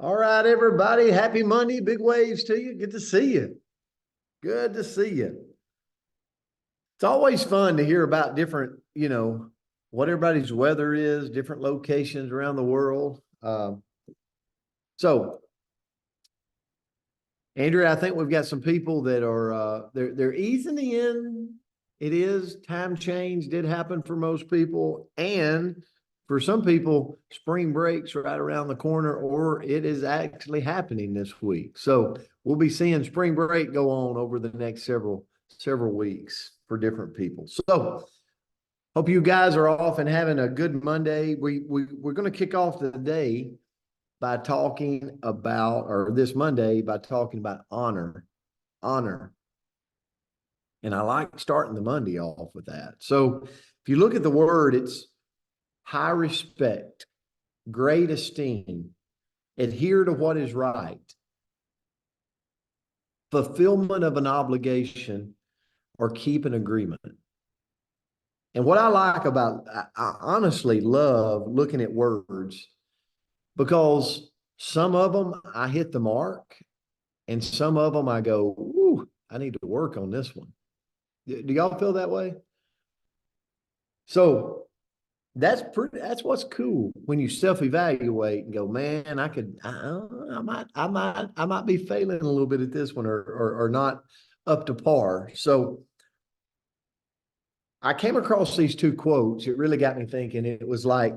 All right, everybody. Happy Monday. Big waves to you. Good to see you. Good to see you. It's always fun to hear about different, what everybody's weather is, different locations around the world. So, Andrew, I think we've got some people that are they're easing in. It is time change did happen for most people, and for some people, spring break's right around the corner, or it is actually happening this week. So we'll be seeing spring break go on over the next several weeks for different people. So hope you guys are off and having a good Monday. We're going to kick off the day by talking about, or this Monday by talking about honor. Honor. And I like starting the Monday off with that. So if you look at the word, it's high respect, great esteem, adhere to what is right, fulfillment of an obligation, or keep an agreement. And what I like about, I honestly love looking at words because some of them I hit the mark and some of them I go, ooh, I need to work on this one. Do y'all feel that way? So that's what's cool when you self-evaluate and go, man, I might be failing a little bit at this one or not up to par. So I came across these two quotes. It really got me thinking. It was like,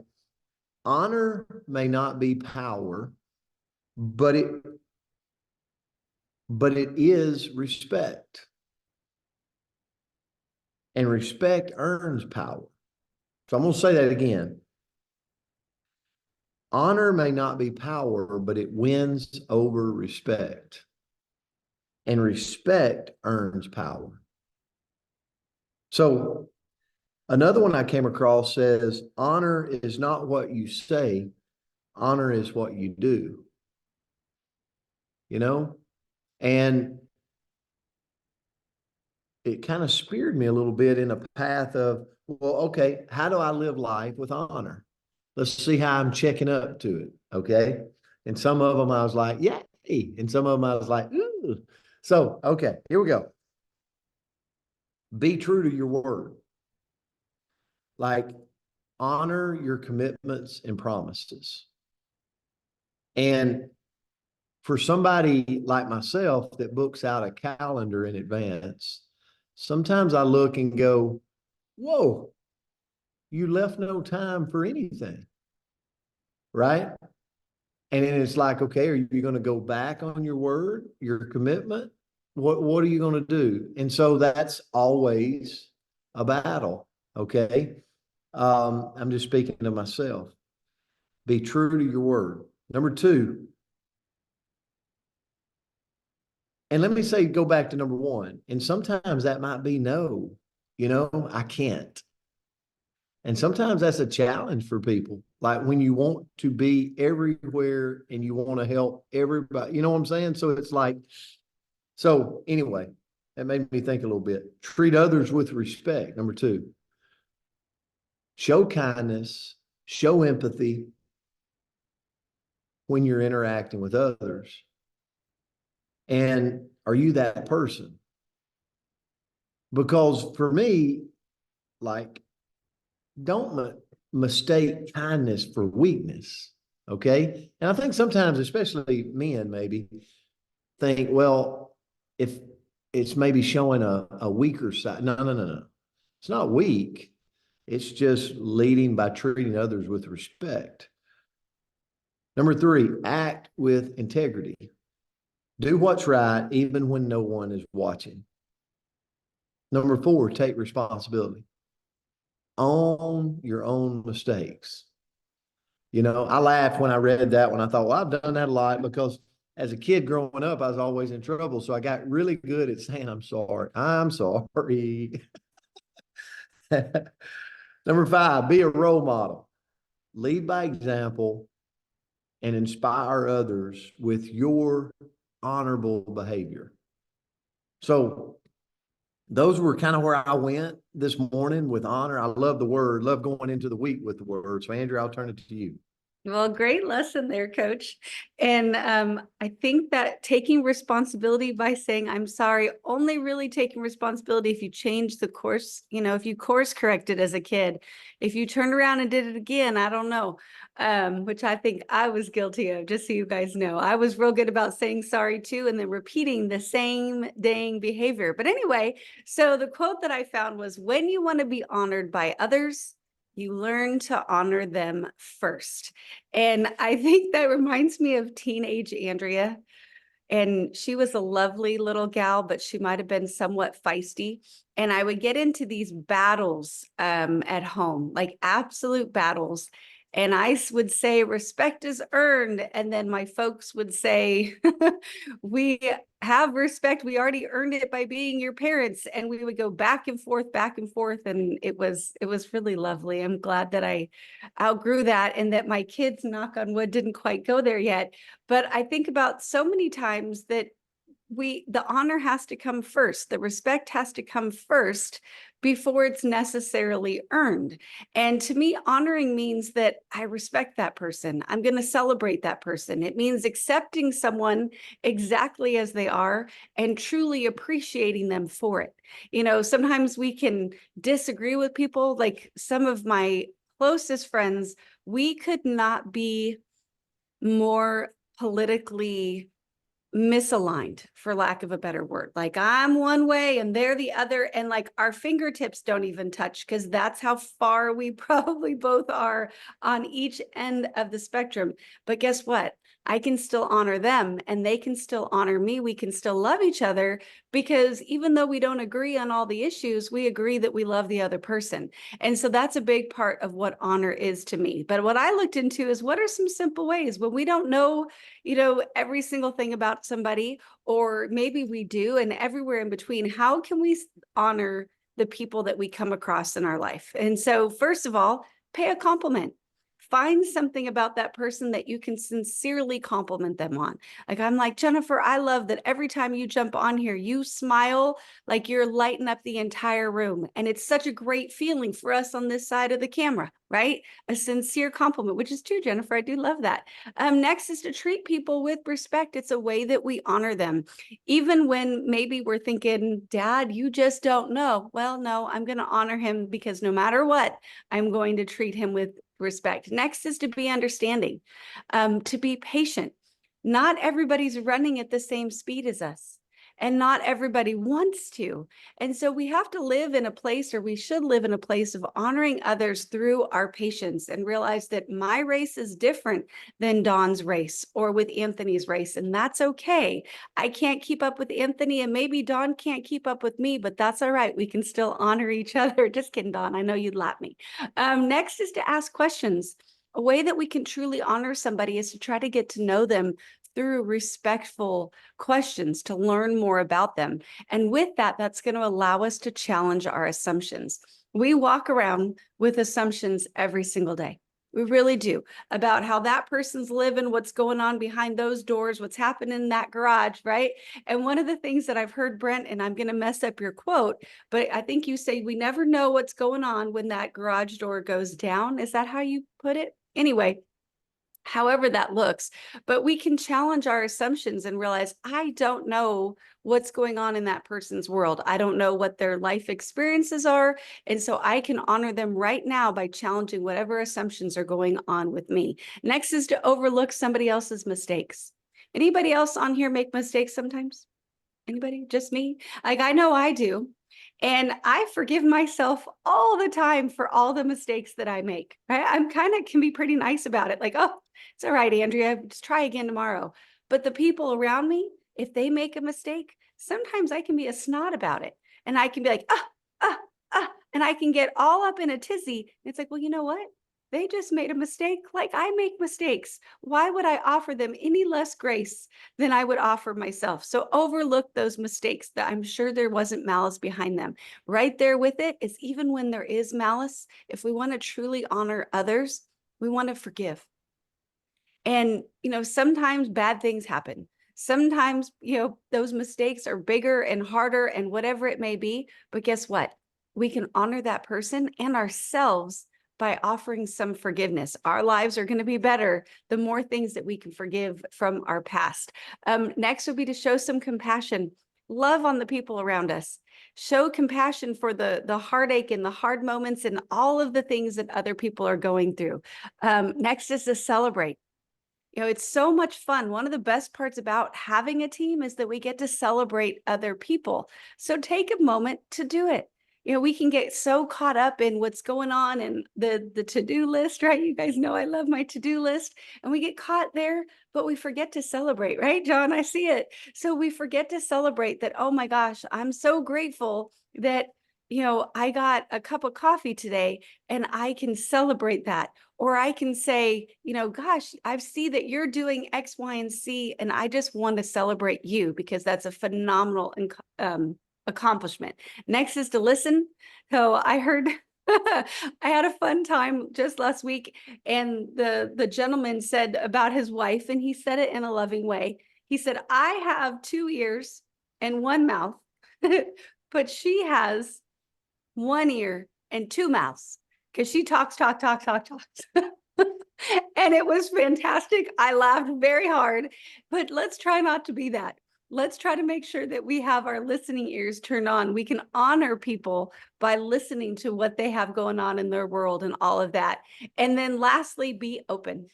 honor may not be power, but it is respect. And respect earns power. So I'm going to say that again. Honor may not be power, but it wins over respect. And respect earns power. So another one I came across says, honor is not what you say, honor is what you do. And it kind of speared me a little bit in a path of, well, okay, how do I live life with honor? Let's see how I'm checking up to it. Okay. And some of them I was like, yay. And some of them I was like, ooh. So, okay, here we go. Be true to your word. Like, honor your commitments and promises. And for somebody like myself that books out a calendar in advance, sometimes I look and go, whoa, you left no time for anything. Right? And then it's like, okay, are you going to go back on your word, your commitment? What are you going to do? And so that's always a battle. Okay. I'm just speaking to myself. Be true to your word. Number two, and let me say, go back to number one. And sometimes that might be no, I can't. And sometimes that's a challenge for people. Like when you want to be everywhere and you want to help everybody, you know what I'm saying? So it's like, so anyway, that made me think a little bit. Treat others with respect. Number two, show kindness, show empathy when you're interacting with others. And are you that person? Because for me, like, don't mistake kindness for weakness. Okay. And I think sometimes, especially men, maybe think, well, if it's maybe showing a weaker side. No. It's not weak. It's just leading by treating others with respect. Number three, act with integrity. Do what's right, even when no one is watching. Number four, take responsibility. Own your own mistakes. I laughed when I read that one. I thought, well, I've done that a lot because as a kid growing up, I was always in trouble. So I got really good at saying, I'm sorry. I'm sorry. Number five, be a role model. Lead by example and inspire others with your honorable behavior. So those were kind of where I went this morning with honor. I love the word, love going into the week with the word. So Andrew, I'll turn it to you. Well, great lesson there, coach. And I think that taking responsibility by saying, I'm sorry, only really taking responsibility if you change the course, if you course corrected as a kid, if you turned around and did it again, I don't know, which I think I was guilty of, just so you guys know. I was real good about saying sorry too, and then repeating the same dang behavior. But anyway, so the quote that I found was, when you want to be honored by others, you learn to honor them first. And I think that reminds me of teenage Andrea. And she was a lovely little gal, but she might have been somewhat feisty. And I would get into these battles at home, like absolute battles. And I would say, respect is earned. And then my folks would say, we have respect. We already earned it by being your parents. And we would go back and forth, back and forth. And it was really lovely. I'm glad that I outgrew that, and that my kids, knock on wood, didn't quite go there yet. But I think about so many times that the honor has to come first, the respect has to come first before it's necessarily earned. And to me, honoring means that I respect that person. I'm going to celebrate that person. It means accepting someone exactly as they are and truly appreciating them for it. Sometimes we can disagree with people. Like some of my closest friends, we could not be more politically misaligned, for lack of a better word. Like I'm one way and they're the other, and like our fingertips don't even touch, because that's how far we probably both are on each end of the spectrum. But guess what? I can still honor them and they can still honor me. We can still love each other, because even though we don't agree on all the issues, we agree that we love the other person. And so that's a big part of what honor is to me. But what I looked into is, what are some simple ways when we don't know every single thing about somebody, or maybe we do, and everywhere in between, how can we honor the people that we come across in our life? And so, first of all, pay a compliment. Find something about that person that you can sincerely compliment them on. Like, I'm like, Jennifer, I love that every time you jump on here, you smile like you're lighting up the entire room. And it's such a great feeling for us on this side of the camera, right? A sincere compliment, which is true, Jennifer. I do love that. Next is to treat people with respect. It's a way that we honor them. Even when maybe we're thinking, Dad, you just don't know. Well, no, I'm going to honor him, because no matter what, I'm going to treat him with respect. Next is to be understanding, to be patient. Not everybody's running at the same speed as us, and not everybody wants to. And so we have to live in a place, or we should live in a place, of honoring others through our patience, and realize that my race is different than Dawn's race or with Anthony's race. And that's okay. I can't keep up with Anthony, and maybe Dawn can't keep up with me, but that's all right. We can still honor each other. Just kidding, Dawn. I know you'd lap me. Next is to ask questions. A way that we can truly honor somebody is to try to get to know them through respectful questions, to learn more about them. And with that, that's going to allow us to challenge our assumptions. We walk around with assumptions every single day. We really do, about how that person's living, what's going on behind those doors, what's happening in that garage, right? And one of the things that I've heard, Brent, and I'm going to mess up your quote, but I think you say, we never know what's going on when that garage door goes down. Is that how you put it? Anyway, however that looks, but we can challenge our assumptions and realize, I don't know what's going on in that person's world. I don't know what their life experiences are. And so I can honor them right now by challenging whatever assumptions are going on with me. Next is to overlook somebody else's mistakes. Anybody else on here make mistakes sometimes? Anybody? Just me? Like, I know I do. And I forgive myself all the time for all the mistakes that I make, right? I'm kind of can be pretty nice about it. Like, oh, it's all right, Andrea, just try again tomorrow. But the people around me, if they make a mistake, sometimes I can be a snot about it. And I can be like, and I can get all up in a tizzy. It's like, well, you know what? They just made a mistake like I make mistakes. Why would I offer them any less grace than I would offer myself? So overlook those mistakes that I'm sure there wasn't malice behind them. Right there with it is, even when there is malice, if we want to truly honor others, we want to forgive. And, sometimes bad things happen. Sometimes, those mistakes are bigger and harder and whatever it may be. But guess what? We can honor that person and ourselves by offering some forgiveness. Our lives are going to be better the more things that we can forgive from our past. Next would be to show some compassion. Love on the people around us. Show compassion for the heartache and the hard moments and all of the things that other people are going through. Next is to celebrate. You know, it's so much fun. One of the best parts about having a team is that we get to celebrate other people. So take a moment to do it. You know, we can get so caught up in what's going on and the to-do list, right? You guys know I love my to-do list, and we get caught there, but we forget to celebrate, right, John? I see it. So we forget to celebrate that, oh my gosh, I'm so grateful that, you know, I got a cup of coffee today, and I can celebrate that. Or I can say, you know, gosh, I see that you're doing X, Y, and Z, and I just want to celebrate you because that's a phenomenal accomplishment. Next is to listen. So I heard, I had a fun time just last week, and the gentleman said about his wife, and he said it in a loving way. He said, I have 2 ears and 1 mouth, but she has 1 ear and 2 mouths. Because she talks. And it was fantastic. I laughed very hard, but let's try not to be that. Let's try to make sure that we have our listening ears turned on. We can honor people by listening to what they have going on in their world and all of that. And then lastly, be open.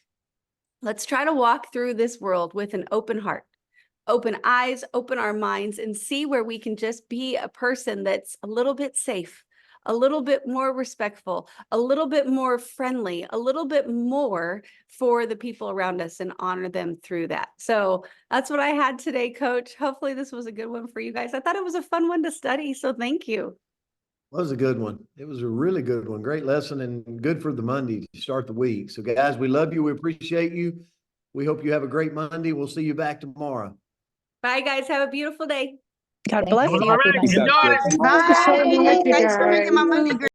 Let's try to walk through this world with an open heart, open eyes, open our minds, and see where we can just be a person that's a little bit safe, a little bit more respectful, a little bit more friendly, a little bit more for the people around us, and honor them through that. So that's what I had today, Coach. Hopefully this was a good one for you guys. I thought it was a fun one to study, so thank you. It was a good one. It was a really good one. Great lesson and good for the Monday to start the week. So guys, we love you. We appreciate you. We hope you have a great Monday. We'll see you back tomorrow. Bye, guys. Have a beautiful day. God bless you. All right, Happy good Monday. night. Bye. Thanks for making my Monday great.